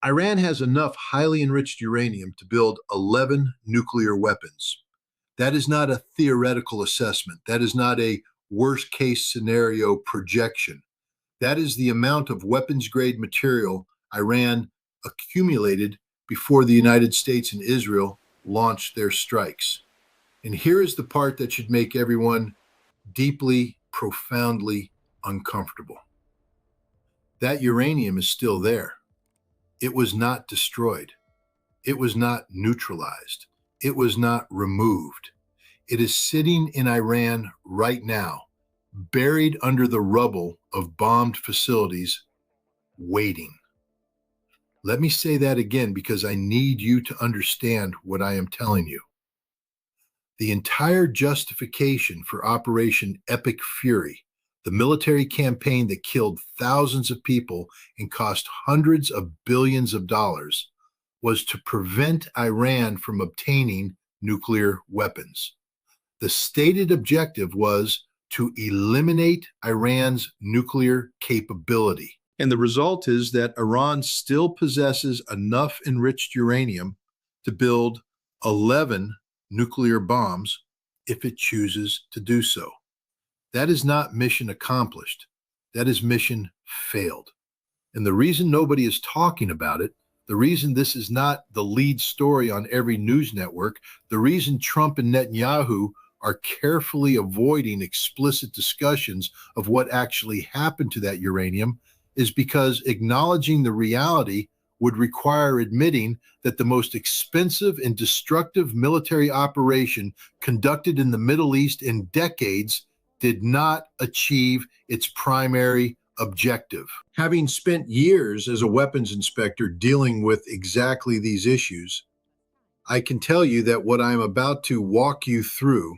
Iran has enough highly enriched uranium to build 11 nuclear weapons. That is not a theoretical assessment. That is not a worst case scenario projection. That is the amount of weapons grade material Iran accumulated before the United States and Israel launched their strikes. And here is the part that should make everyone deeply, profoundly uncomfortable. That uranium is still there. It was not destroyed. It was not neutralized. It was not removed. It is sitting in Iran right now, buried under the rubble of bombed facilities, waiting. Let me say that again because I need you to understand what I am telling you. The entire justification for Operation Epic Fury, the military campaign that killed thousands of people and cost hundreds of billions of dollars, was to prevent Iran from obtaining nuclear weapons. The stated objective was to eliminate Iran's nuclear capability. And the result is that Iran still possesses enough enriched uranium to build 11 nuclear bombs if it chooses to do so. That is not mission accomplished. That is mission failed. And the reason nobody is talking about it, the reason this is not the lead story on every news network, the reason Trump and Netanyahu are carefully avoiding explicit discussions of what actually happened to that uranium is because acknowledging the reality would require admitting that the most expensive and destructive military operation conducted in the Middle East in decades did not achieve its primary objective. Having spent years as a weapons inspector dealing with exactly these issues, I can tell you that what I'm about to walk you through,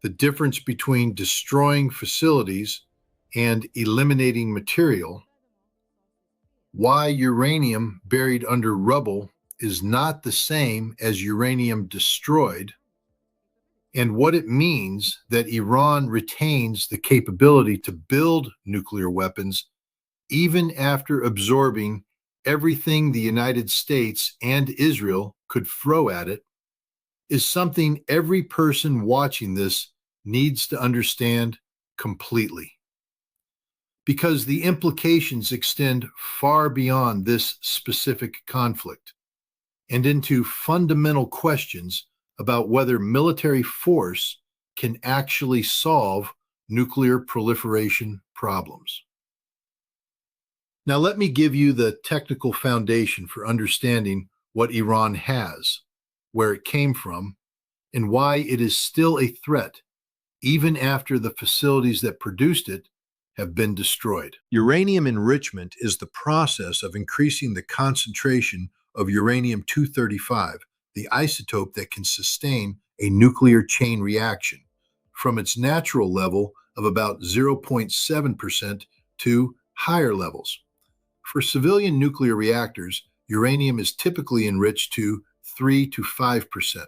the difference between destroying facilities and eliminating material, why uranium buried under rubble is not the same as uranium destroyed, and what it means that Iran retains the capability to build nuclear weapons even after absorbing everything the United States and Israel could throw at it, is something every person watching this needs to understand completely. Because the implications extend far beyond this specific conflict and into fundamental questions about whether military force can actually solve nuclear proliferation problems. Now, let me give you the technical foundation for understanding what Iran has, where it came from, and why it is still a threat, even after the facilities that produced it have been destroyed. Uranium enrichment is the process of increasing the concentration of uranium-235, the isotope that can sustain a nuclear chain reaction, from its natural level of about 0.7% to higher levels. For civilian nuclear reactors, uranium is typically enriched to 3 to 5%.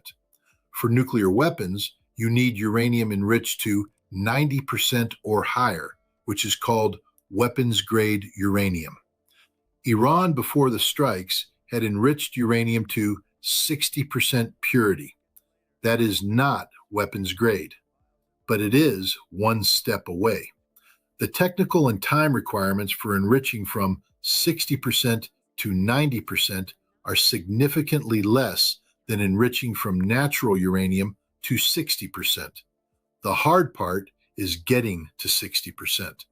For nuclear weapons, you need uranium enriched to 90% or higher, which is called weapons-grade uranium. Iran, before the strikes, had enriched uranium to 60% purity. That is not weapons-grade, but it is one step away. The technical and time requirements for enriching from 60% to 90% are significantly less than enriching from natural uranium to 60%. The hard part is getting to 60%.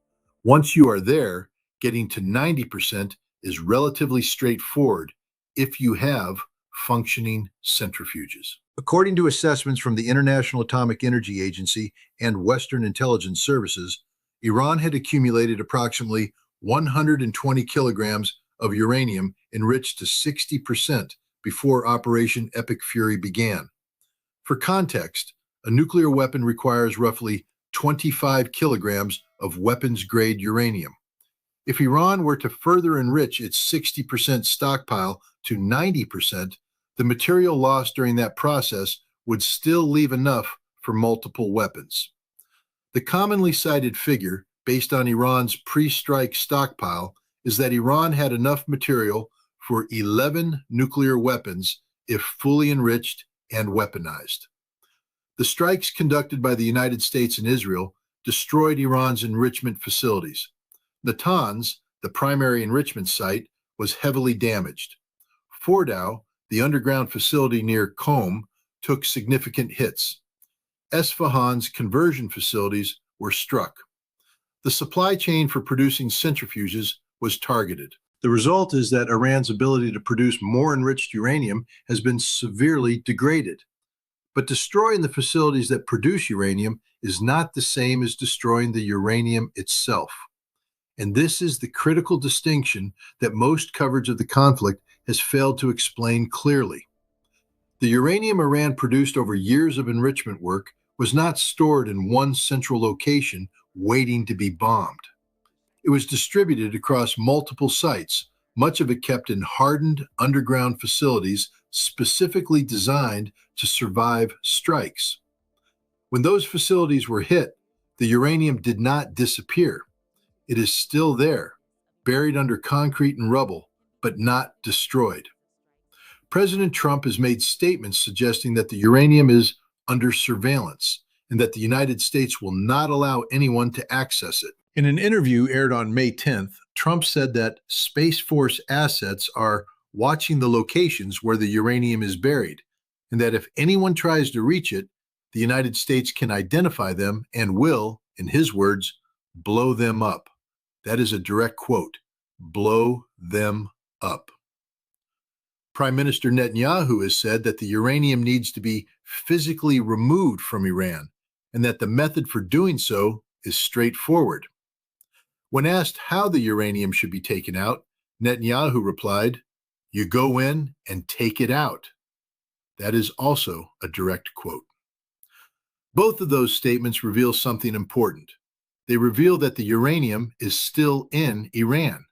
Once you are there, getting to 90% is relatively straightforward if you have functioning centrifuges. According to assessments from the International Atomic Energy Agency and Western Intelligence Services, Iran had accumulated approximately 120 kilograms of uranium enriched to 60% before Operation Epic Fury began. For context, a nuclear weapon requires roughly 25 kilograms of weapons-grade uranium. If Iran were to further enrich its 60% stockpile to 90%, the material lost during that process would still leave enough for multiple weapons. The commonly cited figure, based on Iran's pre-strike stockpile, is that Iran had enough material for 11 nuclear weapons if fully enriched and weaponized. The strikes conducted by the United States and Israel destroyed Iran's enrichment facilities. Natanz, the primary enrichment site, was heavily damaged. Fordow, the underground facility near Qom, took significant hits. Esfahan's conversion facilities were struck. The supply chain for producing centrifuges was targeted. The result is that Iran's ability to produce more enriched uranium has been severely degraded. But destroying the facilities that produce uranium is not the same as destroying the uranium itself. And this is the critical distinction that most coverage of the conflict has failed to explain clearly. The uranium Iran produced over years of enrichment work was not stored in one central location waiting to be bombed. It was distributed across multiple sites, much of it kept in hardened underground facilities specifically designed to survive strikes. When those facilities were hit, the uranium did not disappear. It is still there, buried under concrete and rubble, but not destroyed. President Trump has made statements suggesting that the uranium is under surveillance and that the United States will not allow anyone to access it. In an interview aired on May 10th, Trump said that Space Force assets are watching the locations where the uranium is buried, and that if anyone tries to reach it, the United States can identify them and will, in his words, blow them up. That is a direct quote, blow them up. Prime Minister Netanyahu has said that the uranium needs to be physically removed from Iran, and that the method for doing so is straightforward. When asked how the uranium should be taken out, Netanyahu replied, "You go in and take it out." That is also a direct quote. Both of those statements reveal something important. They reveal that the uranium is still in Iran,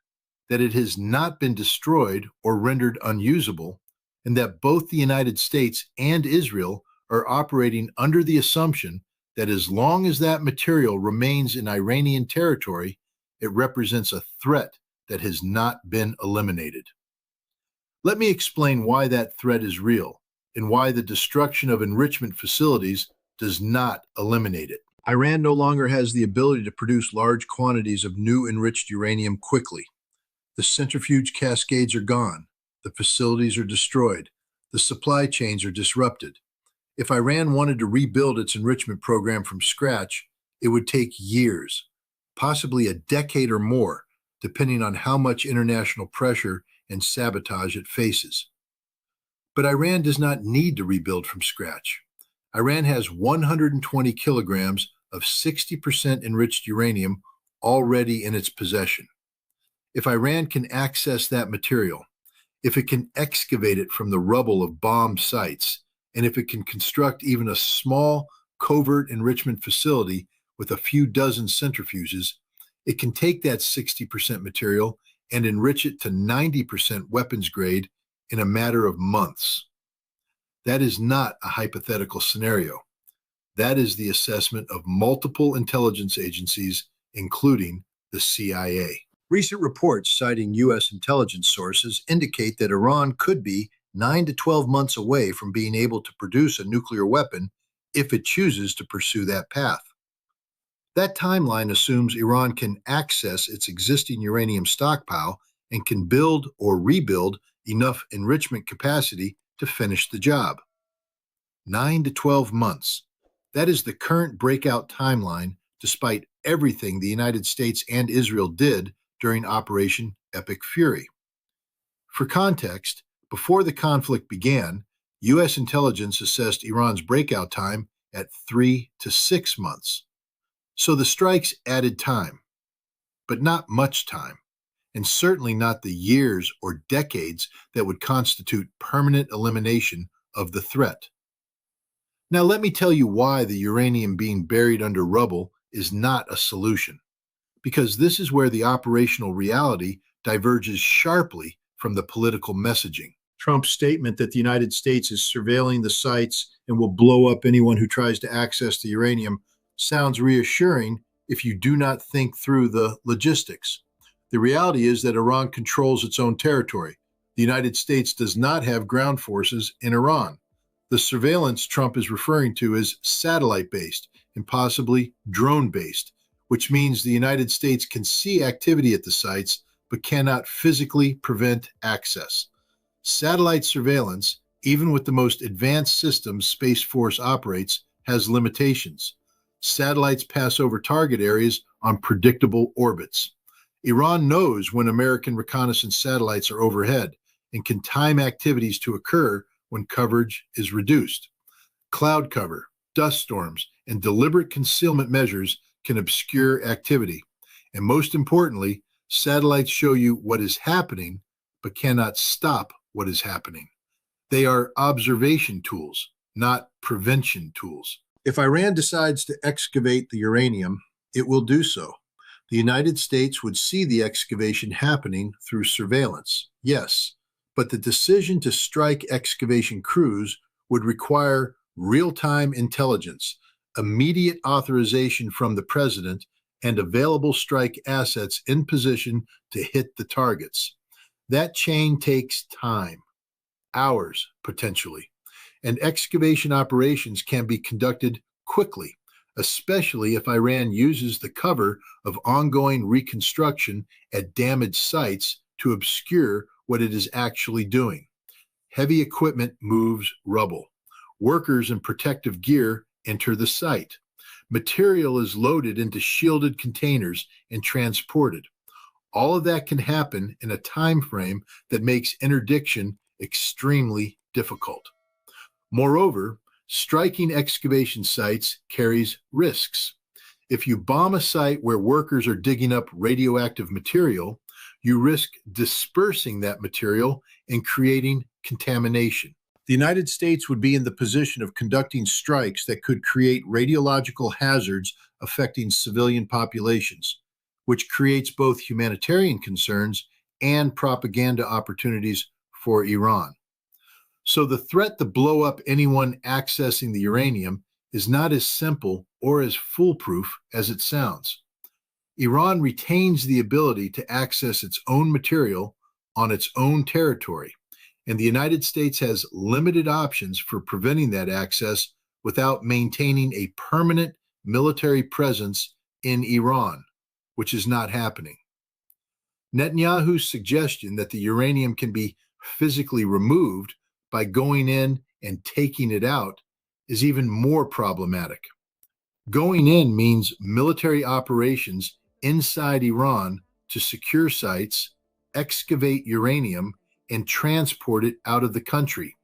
that it has not been destroyed or rendered unusable, and that both the United States and Israel are operating under the assumption that as long as that material remains in Iranian territory, it represents a threat that has not been eliminated. Let me explain why that threat is real and why the destruction of enrichment facilities does not eliminate it. Iran no longer has the ability to produce large quantities of new enriched uranium quickly. The centrifuge cascades are gone. The facilities are destroyed. The supply chains are disrupted. If Iran wanted to rebuild its enrichment program from scratch, it would take years, possibly a decade or more, depending on how much international pressure and sabotage it faces. But Iran does not need to rebuild from scratch. Iran has 120 kilograms of 60% enriched uranium already in its possession. If Iran can access that material, if it can excavate it from the rubble of bombed sites, and if it can construct even a small covert enrichment facility with a few dozen centrifuges, it can take that 60% material and enrich it to 90% weapons grade in a matter of months. That is not a hypothetical scenario. That is the assessment of multiple intelligence agencies, including the CIA. Recent reports citing U.S. intelligence sources indicate that Iran could be 9 to 12 months away from being able to produce a nuclear weapon if it chooses to pursue that path. That timeline assumes Iran can access its existing uranium stockpile and can build or rebuild enough enrichment capacity to finish the job. 9 to 12 months. That is the current breakout timeline, despite everything the United States and Israel did during Operation Epic Fury. For context, before the conflict began, U.S. intelligence assessed Iran's breakout time at 3 to 6 months. So the strikes added time, but not much time, and certainly not the years or decades that would constitute permanent elimination of the threat. Now let me tell you why the uranium being buried under rubble is not a solution, because this is where the operational reality diverges sharply from the political messaging. Trump's statement that the United States is surveilling the sites and will blow up anyone who tries to access the uranium sounds reassuring if you do not think through the logistics. The reality is that Iran controls its own territory. The United States does not have ground forces in Iran. The surveillance Trump is referring to is satellite-based and possibly drone-based, which means the United States can see activity at the sites but cannot physically prevent access. Satellite surveillance, even with the most advanced systems Space Force operates, has limitations. Satellites pass over target areas on predictable orbits. Iran knows when American reconnaissance satellites are overhead and can time activities to occur when coverage is reduced. Cloud cover, dust storms, and deliberate concealment measures can obscure activity. And most importantly, satellites show you what is happening, but cannot stop what is happening. They are observation tools, not prevention tools. If Iran decides to excavate the uranium, it will do so. The United States would see the excavation happening through surveillance, yes, but the decision to strike excavation crews would require real-time intelligence, immediate authorization from the president, and available strike assets in position to hit the targets. That chain takes time, hours potentially, and excavation operations can be conducted quickly, especially if Iran uses the cover of ongoing reconstruction at damaged sites to obscure what it is actually doing. Heavy equipment moves rubble. Workers in protective gear enter the site. Material is loaded into shielded containers and transported. All of that can happen in a time frame that makes interdiction extremely difficult. Moreover, striking excavation sites carries risks. If you bomb a site where workers are digging up radioactive material, you risk dispersing that material and creating contamination. The United States would be in the position of conducting strikes that could create radiological hazards affecting civilian populations, which creates both humanitarian concerns and propaganda opportunities for Iran. So the threat to blow up anyone accessing the uranium is not as simple or as foolproof as it sounds. Iran retains the ability to access its own material on its own territory, and the United States has limited options for preventing that access without maintaining a permanent military presence in Iran, which is not happening. Netanyahu's suggestion that the uranium can be physically removed by going in and taking it out is even more problematic. Going in means military operations inside Iran to secure sites, excavate uranium, and transport it out of the country.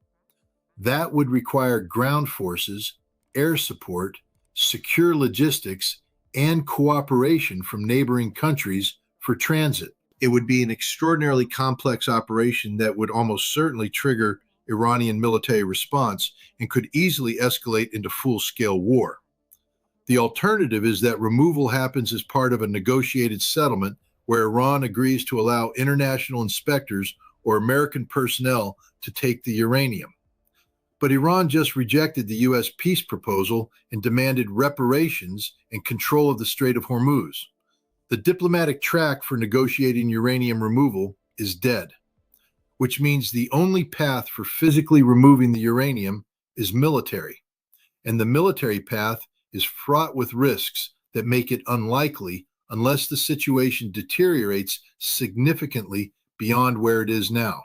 That would require ground forces, air support, secure logistics, and cooperation from neighboring countries for transit. It would be an extraordinarily complex operation that would almost certainly trigger Iranian military response and could easily escalate into full-scale war. The alternative is that removal happens as part of a negotiated settlement where Iran agrees to allow international inspectors or American personnel to take the uranium. But Iran just rejected the U.S. peace proposal and demanded reparations and control of the Strait of Hormuz. The diplomatic track for negotiating uranium removal is dead, which means the only path for physically removing the uranium is military. And the military path is fraught with risks that make it unlikely unless the situation deteriorates significantly beyond where it is now.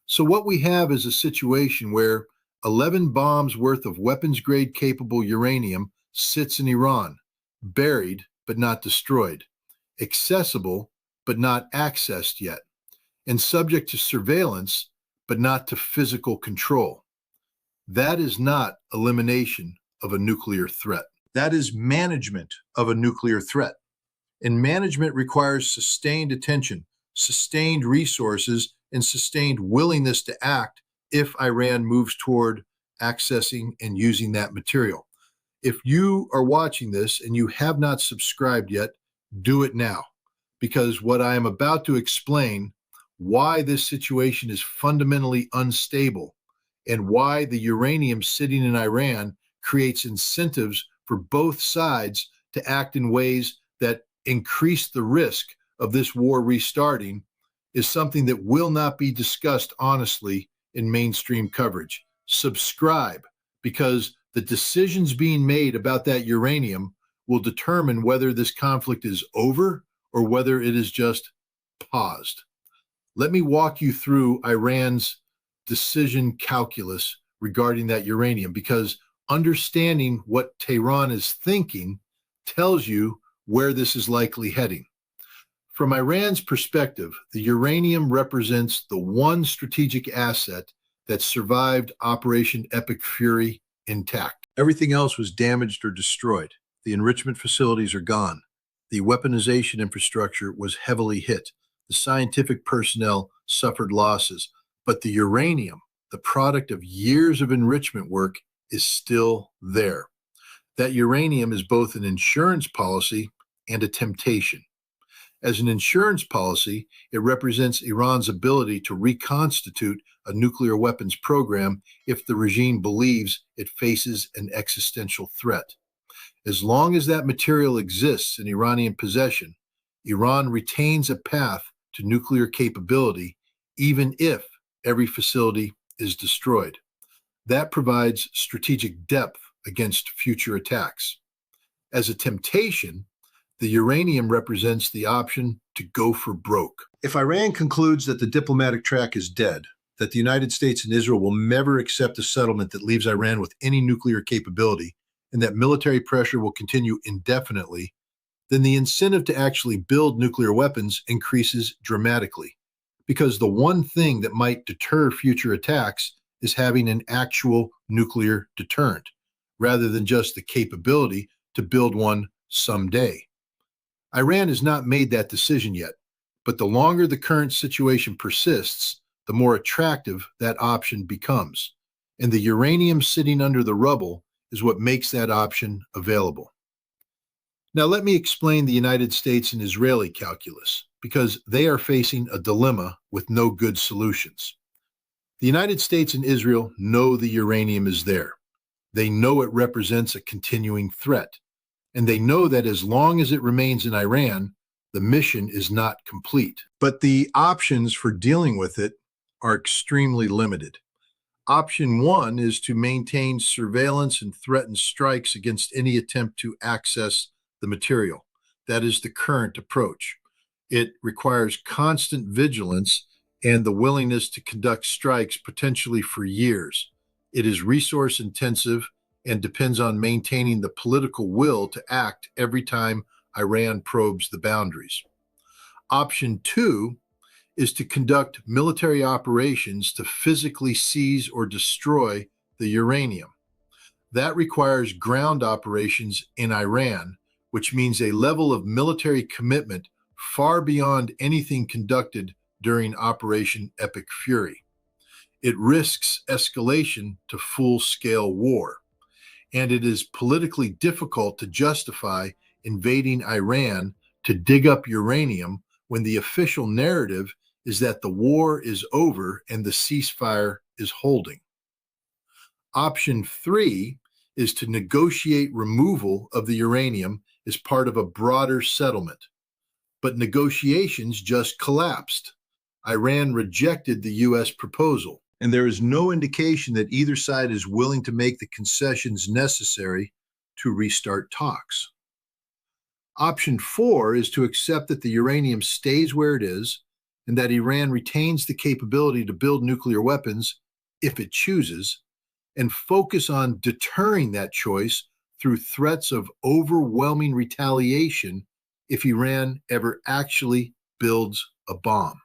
So what we have is a situation where 11 bombs worth of weapons-grade capable uranium sits in Iran, buried but not destroyed, accessible but not accessed yet, and subject to surveillance but not to physical control. That is not elimination of a nuclear threat. That is management of a nuclear threat. And management requires sustained attention, sustained resources, and sustained willingness to act if Iran moves toward accessing and using that material. If you are watching this and you have not subscribed yet, do it now, because what I am about to explain, why this situation is fundamentally unstable and why the uranium sitting in Iran creates incentives for both sides to act in ways that increase the risk of this war restarting, is something that will not be discussed honestly in mainstream coverage. Subscribe, because the decisions being made about that uranium will determine whether this conflict is over or whether it is just paused. Let me walk you through Iran's decision calculus regarding that uranium, because understanding what Tehran is thinking tells you where this is likely heading. From Iran's perspective, the uranium represents the one strategic asset that survived Operation Epic Fury intact. Everything else was damaged or destroyed. The enrichment facilities are gone. The weaponization infrastructure was heavily hit. The scientific personnel suffered losses. But the uranium, the product of years of enrichment work, is still there. That uranium is both an insurance policy and a temptation. As an insurance policy, it represents Iran's ability to reconstitute a nuclear weapons program if the regime believes it faces an existential threat. As long as that material exists in Iranian possession, Iran retains a path to nuclear capability, even if every facility is destroyed. That provides strategic depth against future attacks. As a temptation, the uranium represents the option to go for broke. If Iran concludes that the diplomatic track is dead, that the United States and Israel will never accept a settlement that leaves Iran with any nuclear capability, and that military pressure will continue indefinitely, then the incentive to actually build nuclear weapons increases dramatically. Because the one thing that might deter future attacks is having an actual nuclear deterrent, rather than just the capability to build one someday. Iran has not made that decision yet, but the longer the current situation persists, the more attractive that option becomes. And the uranium sitting under the rubble is what makes that option available. Now, let me explain the United States and Israeli calculus, because they are facing a dilemma with no good solutions. The United States and Israel know the uranium is there. They know it represents a continuing threat. And they know that as long as it remains in Iran, the mission is not complete. But the options for dealing with it are extremely limited. Option one is to maintain surveillance and threaten strikes against any attempt to access the material. That is the current approach. It requires constant vigilance and the willingness to conduct strikes potentially for years. It is resource intensive and depends on maintaining the political will to act every time Iran probes the boundaries. Option two is to conduct military operations to physically seize or destroy the uranium. That requires ground operations in Iran, which means a level of military commitment far beyond anything conducted during Operation Epic Fury. It risks escalation to full-scale war, and it is politically difficult to justify invading Iran to dig up uranium when the official narrative is that the war is over and the ceasefire is holding. Option three is to negotiate removal of the uranium as part of a broader settlement. But negotiations just collapsed. Iran rejected the U.S. proposal, and there is no indication that either side is willing to make the concessions necessary to restart talks. Option four is to accept that the uranium stays where it is and that Iran retains the capability to build nuclear weapons if it chooses, and focus on deterring that choice through threats of overwhelming retaliation if Iran ever actually builds a bomb.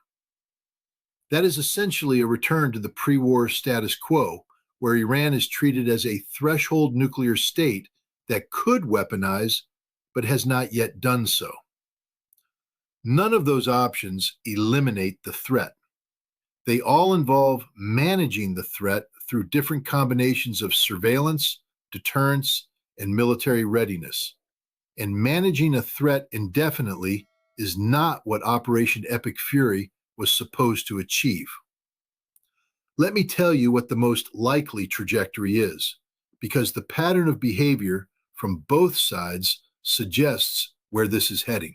That is essentially a return to the pre-war status quo, where Iran is treated as a threshold nuclear state that could weaponize, but has not yet done so. None of those options eliminate the threat. They all involve managing the threat through different combinations of surveillance, deterrence, and military readiness. And managing a threat indefinitely is not what Operation Epic Fury was supposed to achieve. Let me tell you what the most likely trajectory is, because the pattern of behavior from both sides suggests where this is heading.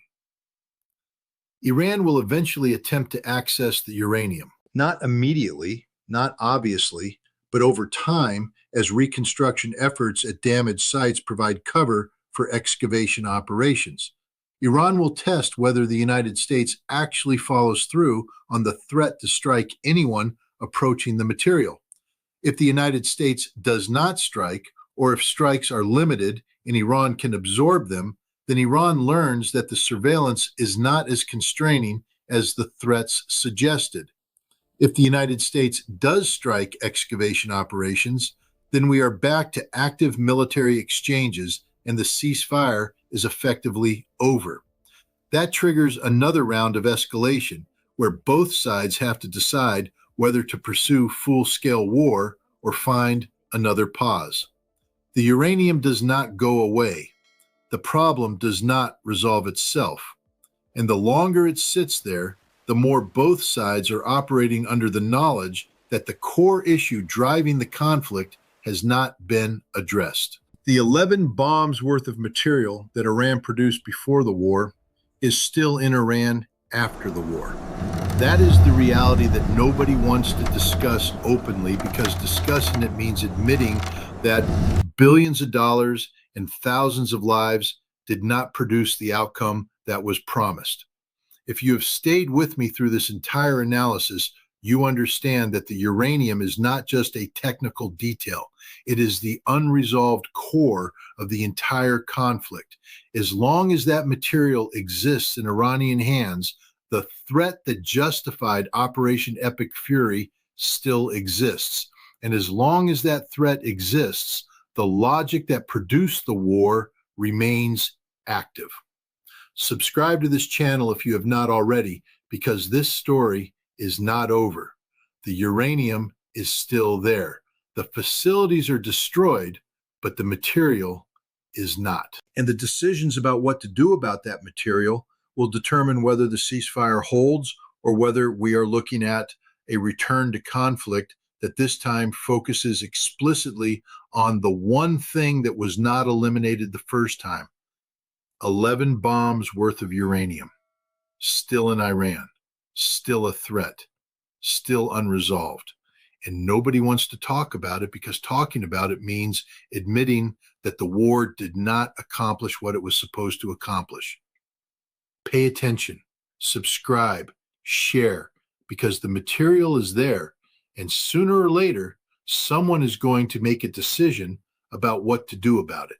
Iran will eventually attempt to access the uranium. Not immediately, not obviously, but over time as reconstruction efforts at damaged sites provide cover for excavation operations. Iran will test whether the United States actually follows through on the threat to strike anyone approaching the material. If the United States does not strike, or if strikes are limited and Iran can absorb them, then Iran learns that the surveillance is not as constraining as the threats suggested. If the United States does strike excavation operations, then we are back to active military exchanges and the ceasefire is effectively over. That triggers another round of escalation where both sides have to decide whether to pursue full-scale war or find another pause. The uranium does not go away. The problem does not resolve itself. And the longer it sits there, the more both sides are operating under the knowledge that the core issue driving the conflict has not been addressed. The 11 bombs worth of material that Iran produced before the war is still in Iran after the war. That is the reality that nobody wants to discuss openly, because discussing it means admitting that billions of dollars and thousands of lives did not produce the outcome that was promised. If you have stayed with me through this entire analysis, you understand that the uranium is not just a technical detail. It is the unresolved core of the entire conflict. As long as that material exists in Iranian hands, the threat that justified Operation Epic Fury still exists. And as long as that threat exists, the logic that produced the war remains active. Subscribe to this channel if you have not already, because this story is not over. The uranium is still there. The facilities are destroyed, but the material is not. And the decisions about what to do about that material will determine whether the ceasefire holds or whether we are looking at a return to conflict that this time focuses explicitly on the one thing that was not eliminated the first time. 11 bombs worth of uranium, still in Iran, still a threat, still unresolved. And nobody wants to talk about it, because talking about it means admitting that the war did not accomplish what it was supposed to accomplish. Pay attention, subscribe, share, because the material is there, and sooner or later, someone is going to make a decision about what to do about it.